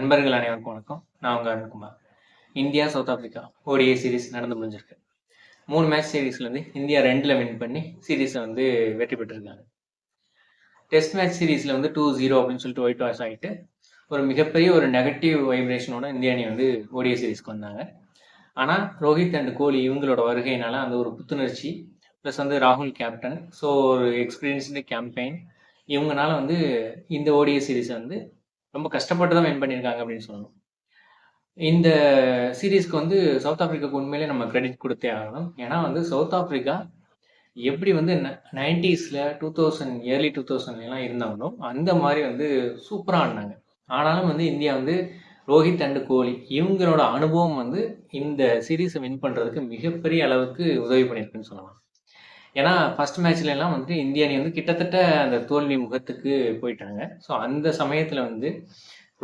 நண்பர்கள் அனைவருக்கும் வணக்கம். நான் உங்க Arunkumar. India south Africa ODI series நடந்து முடிஞ்சிருக்கு. 3 மேட்ச் சீரீஸ்லேருந்து இந்தியா 2ல் வின் பண்ணி சீரீஸை வந்து வெற்றி பெற்றிருக்காங்க. டெஸ்ட் மேட்ச் சீரீஸில் வந்து 2-0 அப்படின்னு சொல்லிட்டு ஒயிட் வாஷ் ஆகிட்டு ஒரு மிகப்பெரிய ஒரு நெகட்டிவ் வைப்ரேஷனோட இந்திய அணி வந்து ஓடிஐ சீரீஸ்க்கு வந்தாங்க. ஆனால் ரோஹித் அண்ட் கோலி இவங்களோட வருகையினால அந்த ஒரு புத்துணர்ச்சி ப்ளஸ் வந்து ராகுல் கேப்டன், ஸோ ஒரு எக்ஸ்பீரியன்ஸ்டு கேம்பெயின், இவங்கனால வந்து இந்த ஓடிஐ சீரீஸை வந்து ரொம்ப கஷ்டப்பட்டு தான் வின் பண்ணியிருக்காங்க அப்படின்னு சொல்லணும். இந்த சீரீஸ்க்கு வந்து சவுத் ஆப்பிரிக்காவுக்கு உண்மையிலே நம்ம கிரெடிட் கொடுத்தே ஆகணும். ஏன்னா வந்து சவுத் ஆப்பிரிக்கா எப்படி வந்து 90s 2000 ஏர்லி 2000 இருந்தாங்களோ அந்த மாதிரி வந்து சூப்பராக ஆடினாங்க. ஆனாலும் வந்து இந்தியா வந்து ரோஹித் அண்ட் கோலி இவங்களோட அனுபவம் வந்து இந்த சீரீஸை வின் பண்ணுறதுக்கு மிகப்பெரிய அளவுக்கு உதவி பண்ணியிருக்குன்னு சொல்லலாம். ஏன்னா ஃபர்ஸ்ட் மேட்ச்லாம் வந்துட்டு இந்திய அணி வந்து கிட்டத்தட்ட அந்த தோல்வி முகத்துக்கு போயிட்டாங்க. ஸோ அந்த சமயத்தில் வந்து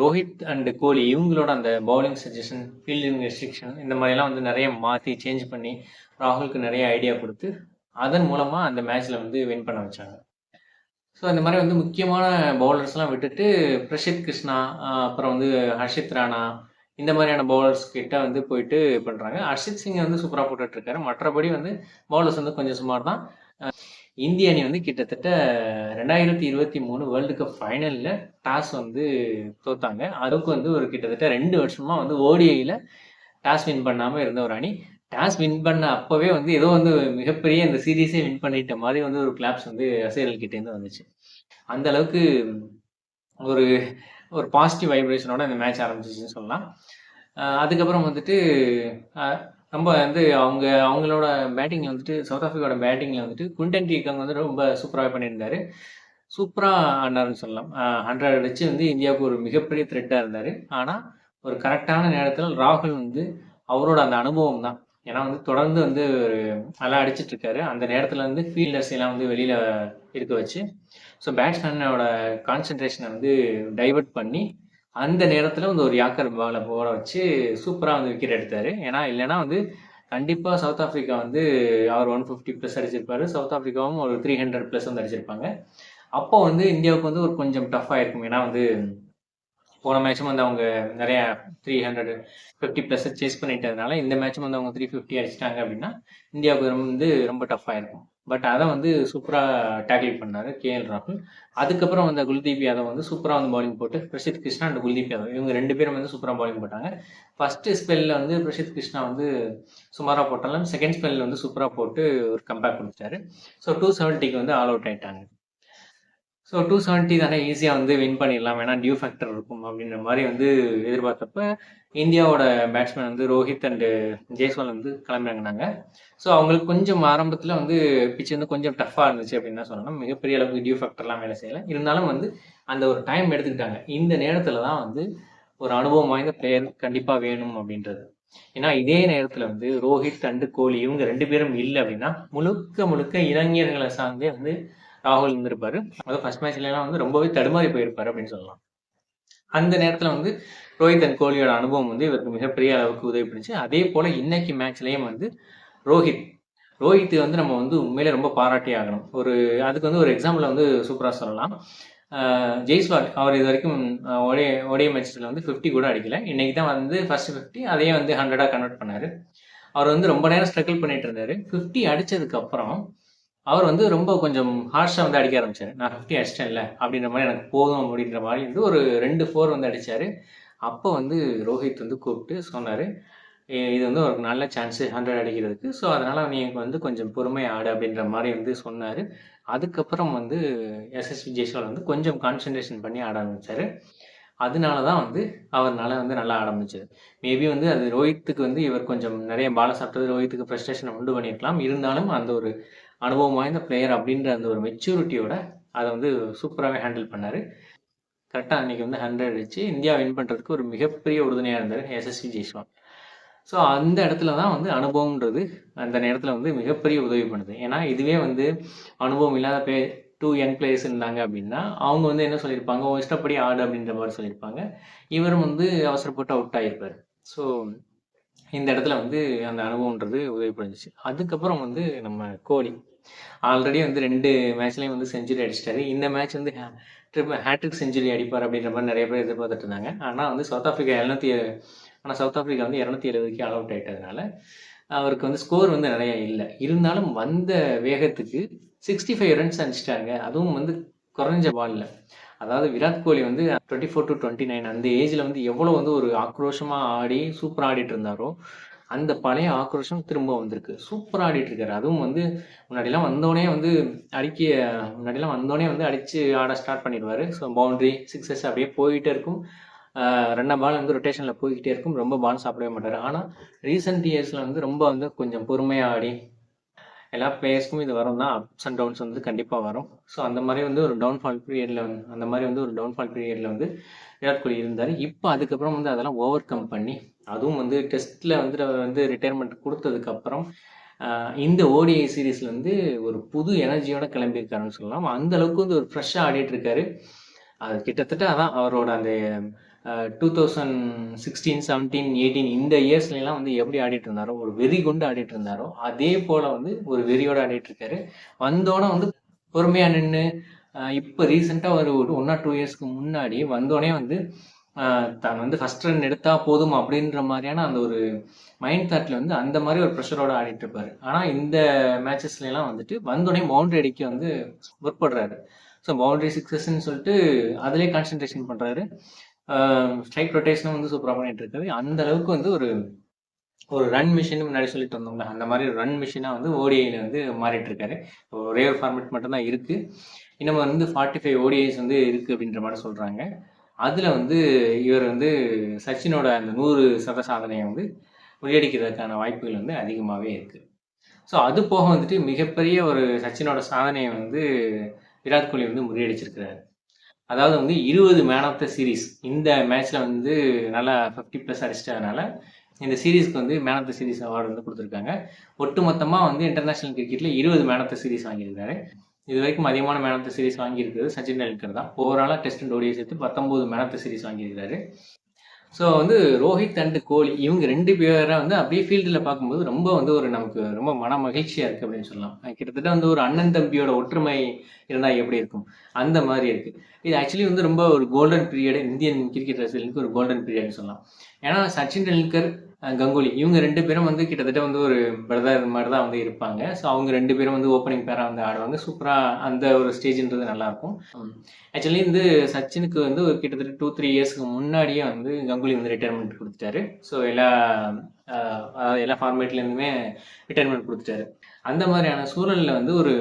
ரோஹித் அண்ட் கோலி இவங்களோட அந்த பவுலிங் சஜஷன், ஃபீல்டிங் ரெஸ்ட்ரிக்ஷன் இந்த மாதிரிலாம் வந்து நிறைய மாற்றி சேஞ்ச் பண்ணி ராகுலுக்கு நிறைய ஐடியா கொடுத்து அதன் மூலமாக அந்த மேட்ச்சில் வந்து வின் பண்ண வச்சாங்க. ஸோ இந்த மாதிரி வந்து முக்கியமான பவுலர்ஸ்லாம் விட்டுட்டு பிரசித் கிருஷ்ணா, அப்புறம் வந்து ஹர்ஷித் ராணா இந்த மாதிரியான பவுலர்ஸ் கிட்ட வந்து போயிட்டு பண்ணுறாங்க. ஹர்ஷித் சிங் வந்து சூப்பராக போட்டுட்ருக்காரு. மற்றபடி வந்து பவுலர்ஸ் வந்து கொஞ்சம் சுமார் தான். இந்திய அணி வந்து கிட்டத்தட்ட 2023 வேர்ல்டு கப் ஃபைனலில் டாஸ் வந்து தோத்தாங்க. அதுக்கு வந்து ஒரு கிட்டத்தட்ட 2 வருஷமாக வந்து ஓடிஐயில் டாஸ் வின் பண்ணாமல் இருந்த ஒரு அணி டாஸ் வின் பண்ண அப்போவே வந்து ஏதோ வந்து மிகப்பெரிய இந்த சீரீஸே வின் பண்ணிட்ட மாதிரி வந்து ஒரு கிளாப்ஸ் வந்து ரசிகர்கள்கிட்டேருந்து வந்துச்சு. அந்த அளவுக்கு ஒரு ஒரு பாசிட்டிவ் வைப்ரேஷனோட இந்த மேட்ச் ஆரம்பிச்சிச்சுன்னு சொல்லலாம். அதுக்கப்புறம் வந்துட்டு ரொம்ப வந்து அவங்களோட பேட்டிங்கில் வந்துட்டு சவுத் ஆஃப்ரிக்காவோட பேட்டிங்கில் வந்துட்டு குவிண்டன் டி காக் வந்து ரொம்ப சூப்பராக பண்ணியிருந்தார். சூப்பராக ஆடினார்னு சொல்லலாம். 100 அடிச்சு வந்து இந்தியாவுக்கு ஒரு மிகப்பெரிய த்ரெட்டாக இருந்தார். ஆனால் ஒரு கரெக்டான நேரத்தில் ராகுல் வந்து அவரோட அந்த அனுபவம் தான். ஏன்னா வந்து தொடர்ந்து வந்து ஒரு நல்லா அடிச்சிட்டு இருக்காரு. அந்த நேரத்தில் வந்து ஃபீல்டர்ஸ் எல்லாம் வந்து வெளியில் இருக்க வச்சு ஸோ பேட்ஸ்மேனோட கான்சன்ட்ரேஷனை வந்து டைவர்ட் பண்ணி அந்த நேரத்தில் வந்து ஒரு யாக்கர் பாலை போட வச்சு சூப்பராக வந்து விக்கெட் எடுத்தார். ஏன்னா இல்லைன்னா வந்து கண்டிப்பாக சவுத் ஆஃப்ரிக்கா வந்து அவர் 150+ அடிச்சிருப்பாரு. சவுத் ஆஃப்ரிக்காவும் ஒரு 300+ வந்து அடிச்சிருப்பாங்க. அப்போ வந்து இந்தியாவுக்கு வந்து ஒரு கொஞ்சம் டஃப்பாக இருக்கும். ஏன்னா வந்து போன மேட்சும் வந்து அவங்க நிறைய 350+ சேஸ் பண்ணிட்டதுனால இந்த மேட்சும் வந்து அவங்க 350 அடிச்சிட்டாங்க அப்படின்னா இந்தியாவுக்கு வந்து ரொம்ப டஃப்பாக இருக்கும். பட் அதை வந்து சூப்பராக டேக்கிள் பண்ணார் கேஎல் ராகுல். அதுக்கப்புறம் வந்து குல்தீப் யாதவ் வந்து சூப்பராக வந்து பவுலிங் போட்டு பிரசித் கிருஷ்ணா அண்ட் குல்தீப் யாதவ் இவங்க 2 பேரும் வந்து சூப்பராக பவுலிங் போட்டாங்க. ஃபஸ்ட்டு ஸ்பெல்லில் வந்து பிரசித் கிருஷ்ணா வந்து சுமாராக போட்டாலும் செகண்ட் ஸ்பெல்லில் வந்து சூப்பராக போட்டு ஒரு கம்பேக் கொடுத்தாரு. ஸோ 270க்கு வந்து ஆல் அவுட் ஆகிட்டாங்க. ஸோ 270 தானே ஈஸியாக வந்து வின் பண்ணிடலாம், வேணா டியூ ஃபேக்டர் இருக்கும் அப்படின்ற மாதிரி வந்து எதிர்பார்த்தப்ப இந்தியாவோட பேட்ஸ்மேன் வந்து ரோஹித் அண்டு ஜெய்ஸ்வால் வந்து கிளம்பிறாங்கனாங்க. ஸோ அவங்களுக்கு கொஞ்சம் ஆரம்பத்தில் வந்து பிச் வந்து கொஞ்சம் டஃப்பாக இருந்துச்சு அப்படின்னு தான் சொல்லணும். மிகப்பெரிய அளவுக்கு டியூ ஃபேக்டர்லாம் வேலை செய்யலை. இருந்தாலும் வந்து அந்த ஒரு டைம் எடுத்துக்கிட்டாங்க. இந்த நேரத்தில் தான் வந்து ஒரு அனுபவம் வாய்ந்த பிளேயர் கண்டிப்பாக வேணும் அப்படின்றது. ஏன்னா இதே நேரத்தில் வந்து ரோஹித் அண்டு கோலி இவங்க 2 பேரும் இல்லை அப்படின்னா முழுக்க முழுக்க இளைஞர்களை சார்ந்தே வந்து ராகுல் இருந்திருப்பாரு. அதாவது ஃபர்ஸ்ட் மேட்ச்லாம் வந்து ரொம்பவே தடுமாறி போயிருப்பாரு அப்படின்னு சொல்லலாம். அந்த நேரத்தில் வந்து ரோஹித் அண்ட் கோலியோட அனுபவம் வந்து இவருக்கு மிகப்பெரிய அளவுக்கு உதவி பண்ணிச்சு. அதே போல இன்னைக்கு மேட்ச்லயும் வந்து ரோஹித் வந்து நம்ம வந்து உண்மையிலே ரொம்ப பாராட்டி ஆகணும். அதுக்கு வந்து ஒரு எக்ஸாம்பிள் வந்து சூப்பராக சொல்லலாம். ஜெய்ஸ்வால் அவர் இது வரைக்கும் ஒரே மேட்ச்ல வந்து 50 கூட அடிக்கல. இன்னைக்கு தான் வந்து ஃபர்ஸ்ட் 50 அதையே வந்து 100 கன்வெர்ட் பண்ணாரு. அவர் வந்து ரொம்ப நேரம் ஸ்ட்ரகிள் பண்ணிட்டு இருந்தாரு. 50 அடிச்சதுக்கு அப்புறம் அவர் வந்து ரொம்ப கொஞ்சம் ஹார்ஷாக வந்து அடிக்க ஆரம்பிச்சார். நான் 50 அடிச்சிட்டேன்ல அப்படின்ற மாதிரி எனக்கு போதும் அப்படின்ற மாதிரி வந்து ஒரு 2 4 வந்து அடித்தார். அப்போ வந்து ரோஹித் வந்து கூப்பிட்டு சொன்னார், இது வந்து ஒரு நல்ல சான்ஸு 100 அடிக்கிறதுக்கு. ஸோ அதனால் நீ வந்து கொஞ்சம் பொறுமையாக ஆடு அப்படின்ற மாதிரி வந்து சொன்னார். அதுக்கப்புறம் வந்து எஸ்எஸ்வி ஜெய்ஸ்வால் வந்து கொஞ்சம் கான்சன்ட்ரேஷன் பண்ணி ஆட ஆரம்பித்தார். அதனால தான் வந்து அவர்னால வந்து நல்லா ஆரம்பிச்சது. மேபி வந்து அது ரோஹித்துக்கு வந்து இவர் கொஞ்சம் நிறைய பாலை சாப்பிட்டது ரோஹித்துக்கு ஃப்ரஸ்ட்ரேஷனை உண்டு பண்ணியிருக்கலாம். இருந்தாலும் அந்த ஒரு அனுபவம் வாய்ந்த பிளேயர் அப்படின்ற அந்த ஒரு மெச்சூரிட்டியோட அதை வந்து சூப்பராகவே ஹேண்டில் பண்ணார். கரெக்டாக அன்றைக்கி வந்து 100 அடிச்சு இந்தியா வின் பண்ணுறதுக்கு ஒரு மிகப்பெரிய உறுதுணையாக இருந்தார் எஸ்எஸ்வி ஜெய்ஸ்வால். ஸோ அந்த இடத்துல தான் வந்து அனுபவம்ன்றது அந்த நேரத்தில் வந்து மிகப்பெரிய உதவி பண்ணுது. ஏன்னா இதுவே வந்து அனுபவம் இல்லாத 2 யங் பிளேயர்ஸ் இருந்தாங்க அப்படின்னா அவங்க வந்து என்ன சொல்லியிருப்பாங்க, இஷ்டப்படி ஆடு அப்படின்ற மாதிரி சொல்லியிருப்பாங்க. இவரும் வந்து அவசரப்பட்டு அவுட் ஆகியிருப்பார். ஸோ இந்த இடத்துல வந்து அந்த அனுபவம்ன்றது உதவி புரிஞ்சிச்சு. அதுக்கப்புறம் வந்து நம்ம கோலி ஆல்ரெடி வந்து 2 மேட்ச்லயும் வந்து செஞ்சுரி அடிச்சிட்டாரு. இந்த மேட்ச் வந்து ஹேட்ரிக் செஞ்சுரி அடிப்பார் அப்படின்ற மாரி நெறைய பேர் எதிர்பார்த்துட்டு இருந்தாங்க. ஆனா வந்து சவுத் ஆப்பிரிக்கா வந்து 270க்கு ஆல் அவுட் ஆயிட்டதுனால, அவருக்கு வந்து ஸ்கோர் வந்து நெறைய இல்ல. இருந்தாலும் வந்த வேகத்துக்கு 65 ரன்ஸ் அடிச்சிட்டாங்க. அதுவும் வந்து குறைஞ்ச பால்ல. அதாவது விராட் கோலி வந்து 24-29 அந்த ஏஜ்ல வந்து எவ்வளோ வந்து ஒரு ஆக்ரோஷமா ஆடி சூப்பரா ஆடிட்டு இருந்தாரோ, அந்த பழைய ஆக்ரோஷம் திரும்ப வந்திருக்கு. சூப்பரா ஆடிட்டு இருக்காரு. அதுவும் வந்து முன்னாடிலாம் வந்தோனே வந்து அடிக்க முன்னாடிலாம் வந்தோனே வந்து அடிச்சு ஆட ஸ்டார்ட் பண்ணிடுவாரு. ஸோ பவுண்டரி, சிக்ஸஸ் அப்படியே போயிட்டே இருக்கும். ரன்னர் பால் வந்து ரொட்டேஷன்ல போய்க்கிட்டே இருக்கும். ரொம்ப பால் சாப்பிடவே மாட்டாரு. ஆனா ரீசென்ட் இயர்ஸ்ல வந்து ரொம்ப வந்து கொஞ்சம் பொறுமையா ஆடி எல்லா பிளேயர்ஸ்க்கும் இது வரும் தான். அப்ஸ் அண்ட் டவுன்ஸ் வந்து கண்டிப்பா வரும். ஸோ அந்த மாரி வந்து ஒரு டவுன்ஃபால் பீரியட்ல வந்து விராட் கோலி இருந்தாரு. இப்போ அதுக்கப்புறம் வந்து அதெல்லாம் ஓவர் கம் பண்ணி, அதுவும் வந்து டெஸ்ட்ல வந்து அவர் வந்து ரிட்டயர்மெண்ட் குடுத்ததுக்கப்புறம், இந்த ஓடிஐ சீரிஸ்ல வந்து ஒரு புது எனர்ஜியோட கிளம்பியிருக்காருன்னு சொல்லலாம். அந்த அளவுக்கு வந்து ஒரு ஃப்ரெஷ்ஷா ஆடிட்டு இருக்காரு. அது கிட்டத்தட்ட அதான் அவரோட அந்த 2016, 17, 18 இந்த இயர்ஸ்லலாம் வந்து எப்படி ஆடிட்டு இருந்தாரோ, ஒரு வெறி கொண்டு ஆடிட்டு இருந்தாரோ, அதே போல வந்து ஒரு வெறியோட ஆடிட்டு இருக்காரு. வந்தோனே வந்து பொறுமையா நின்னு, இப்ப ரீசெண்டா ஒரு 1 ஆர் 2 இயர்ஸ்க்கு முன்னாடி வந்தோனே வந்து தான் வந்து ஃபர்ஸ்ட் ரன் எடுத்தா போதும் அப்படின்ற மாதிரியான அந்த ஒரு மைண்ட் தாட்ல வந்து அந்த மாதிரி ஒரு ப்ரெஷரோட ஆடிட்டு இருப்பாரு. ஆனா இந்த மேட்சஸ்ல எல்லாம் வந்துட்டு வந்தோடனே பவுண்டரி அடிக்க வந்து முற்படுறாரு. ஸோ பவுண்டரி சிக்ஸஸ்ன்னு சொல்லிட்டு அதிலே கான்சென்ட்ரேஷன் பண்றாரு. ஸ்ட்ரைக் ரொட்டேஷனும் வந்து சூப்பராக பண்ணிட்டு இருக்காரு. அந்த அளவுக்கு வந்து ஒரு ஒரு ரன் மிஷின் முன்னாடி சொல்லிட்டு வந்தோம்ல, அந்த மாதிரி ஒரு ரன் மிஷினா வந்து ஓடிஐல வந்து மாறிட்டு இருக்காரு. ஒரே ஒரு ஃபார்மேட் மட்டும் தான் இருக்கு. இன்னும் வந்து 45 ஓடிஐஸ் வந்து இருக்கு அப்படின்ற மாதிரி சொல்றாங்க. அதுல வந்து இவர் வந்து சச்சினோட அந்த 100 சத சாதனையை வந்து முறியடிக்கிறதுக்கான வாய்ப்புகள் வந்து அதிகமாகவே இருக்கு. ஸோ அது போக வந்துட்டு மிகப்பெரிய ஒரு சச்சினோட சாதனையை வந்து விராட் கோலி வந்து முறியடிச்சிருக்கிறாரு. அதாவது வந்து 20 மேன் ஆஃப் த சீரிஸ் இந்த மேட்ச்ல வந்து நல்லா 50+ அடிச்சிட்டதுனால இந்த சீரீஸ்க்கு வந்து man of the series award வந்து கொடுத்துருக்காங்க. ஒட்டுமொத்தமா வந்து இன்டர்நேஷனல் கிரிக்கெட்ல 20 மேன் ஆஃப் த சீரிஸ் வாங்கியிருக்காரு. இது வரைக்கும் அதிகமான மேன் ஆஃப் த சீரிஸ் வாங்கியிருக்கிறது சச்சின் டெண்டுல்கர் தான். ஓவராலா டெஸ்ட் அண்ட் ஓடிஐ சேர்த்து 19 மேன் ஆஃப் த சீரிஸ் வாங்கியிருக்காரு. ஸோ வந்து ரோஹித் அண்ட் கோலி இவங்க 2 பேரை வந்து அப்படியே ஃபீல்டில் பார்க்கும்போது ரொம்ப வந்து ஒரு நமக்கு ரொம்ப மன மகிழ்ச்சியாக இருக்குது அப்படின்னு சொல்லலாம். கிட்டத்தட்ட வந்து ஒரு அண்ணன் தம்பியோட ஒற்றுமை இருந்தால் எப்படி இருக்கும் அந்த மாதிரி இருக்குது. இது ஆக்சுவலி வந்து ரொம்ப ஒரு கோல்டன் பீரியட், இந்தியன் கிரிக்கெட் ரசிகர்களுக்கு ஒரு கோல்டன் பீரியட்னு சொல்லலாம். ஏன்னா சச்சின் டெண்டுல்கர், கங்குலி இவங்க 2 பேரும் வந்து கிட்டத்தட்ட வந்து ஒரு பிரதர் மாதிரி தான் வந்து இருப்பாங்க. ஸோ அவங்க 2 பேரும் வந்து ஓப்பனிங் பேராக வந்து ஆடுவாங்க. சூப்பராக அந்த ஒரு ஸ்டேஜ்ன்றது நல்லாயிருக்கும். ஆக்சுவலி வந்து சச்சினுக்கு வந்து ஒரு கிட்டத்தட்ட 2-3 இயர்ஸ்க்கு முன்னாடியே வந்து கங்குலி வந்து ரிட்டையர்மெண்ட் கொடுத்துட்டாரு. ஸோ எல்லா ஃபார்மேட்லேருந்துமே ரிட்டையர்மெண்ட் கொடுத்துட்டாரு. அந்த மாதிரியான சூழலில் வந்து ஒரு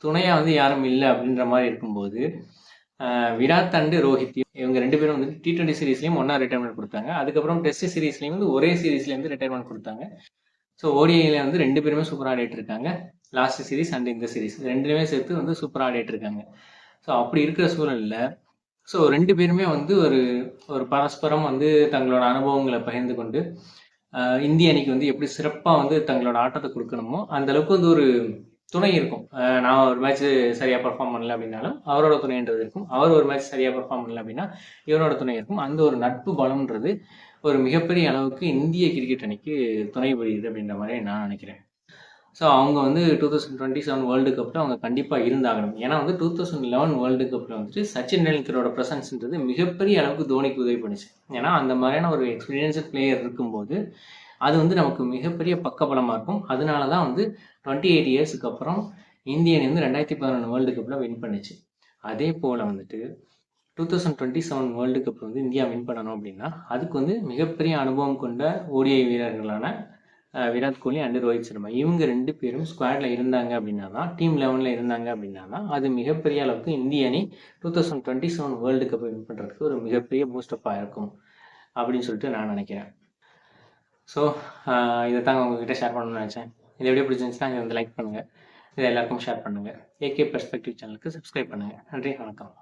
துணையாக வந்து யாரும் இல்லை அப்படின்ற மாதிரி இருக்கும்போது விராட் அண்ட் ரோஹித் இவங்க 2 பேரும் வந்து T20 சீரீஸ்லையும் ஒன்றா ரிட்டையர்மெண்ட் கொடுத்தாங்க. அதுக்கப்புறம் டெஸ்ட் சீரீஸ்லையும் வந்து ஒரே சீரீஸ்லேருந்து ரிட்டையர்மெண்ட் கொடுத்தாங்க. ஸோ ஓடிஐல வந்து 2 பேருமே சூப்பராக ஆடிட்டு இருக்காங்க. லாஸ்ட் சீரீஸ் அண்ட் இந்த சீரீஸ் 2லையுமே சேர்த்து வந்து சூப்பராக ஆடிட்டு இருக்காங்க. ஸோ அப்படி இருக்கிற சூழலில் ஸோ 2 பேருமே வந்து ஒரு ஒரு பரஸ்பரம் வந்து தங்களோட அனுபவங்களை பகிர்ந்து கொண்டு இந்திய அணிக்கு வந்து எப்படி சிறப்பாக வந்து தங்களோட ஆட்டத்தை கொடுக்கணுமோ அந்த அளவுக்கு வந்து ஒரு துணை இருக்கும். நான் ஒரு மேட்ச் சரியாக பெர்ஃபார்ம் பண்ணல அப்படின்னாலும் அவரோட துணைன்றது இருக்கும். அவர் ஒரு மேட்ச் சரியாக பெர்ஃபார்ம் பண்ணல அப்படின்னா இவரோட துணை இருக்கும். அந்த ஒரு நட்பு பலம்ன்றது ஒரு மிகப்பெரிய அளவுக்கு இந்திய கிரிக்கெட் அணிக்கு துணை புரியுது அப்படின்ற மாதிரி நான் நினைக்கிறேன். ஸோ அவங்க வந்து 2027 வேர்ல்டு கப்பில் அவங்க கண்டிப்பாக இருந்தாகணும். ஏன்னா வந்து 2011 வேர்ல்டு கப்பில் வந்துட்டு சச்சின் டெண்டுல்கரோட ப்ரெசன்ஸ்ன்றது மிகப்பெரிய அளவுக்கு தோனிக்கு உதவி பண்ணுச்சு. ஏன்னா அந்த மாதிரியான ஒரு எக்ஸ்பீரியன்ஸ்டு பிளேயர் இருக்கும்போது அது வந்து நமக்கு மிகப்பெரிய பக்கபலமாக இருக்கும். அதனால தான் வந்து 28 இயர்ஸுக்கு அப்புறம் இந்தியன் வந்து 2011 வேர்ல்டு கப்பில் வின் பண்ணிச்சு. அதே போல் வந்துட்டு 2027 வேர்ல்டு கப் வந்து இந்தியா வின் பண்ணணும் அப்படின்னா அதுக்கு வந்து மிகப்பெரிய அனுபவம் கொண்ட ஓடிஐ வீரர்களான விராட் கோலி அண்ட் ரோஹித் சர்மா இவங்க 2 பேரும் ஸ்குவாட்ல இருந்தாங்க அப்படின்னா தான், டீம் 11ல இருந்தாங்க அப்படின்னா தான் அது மிகப்பெரிய அளவுக்கு இந்திய அணி 2027 வேர்ல்டு கப் வின் பண்ணுறதுக்கு ஒரு மிகப்பெரிய பூஸ்டப்பாக இருக்கும் அப்படின்னு சொல்லிட்டு நான் நினைக்கிறேன். ஸோ இதை தாங்க உங்ககிட்ட ஷேர் பண்ணணும்னு நினச்சேன். இது எப்படி பிடிச்சிருந்துச்சுன்னா இதை வந்து லைக் பண்ணுங்கள், இதை எல்லாருக்கும் ஷேர் பண்ணுங்கள். ஏகே பெர்ஸ்பெக்டிவ் சேனலுக்கு சப்ஸ்கிரைப் பண்ணுங்கள். நன்றி, வணக்கம்.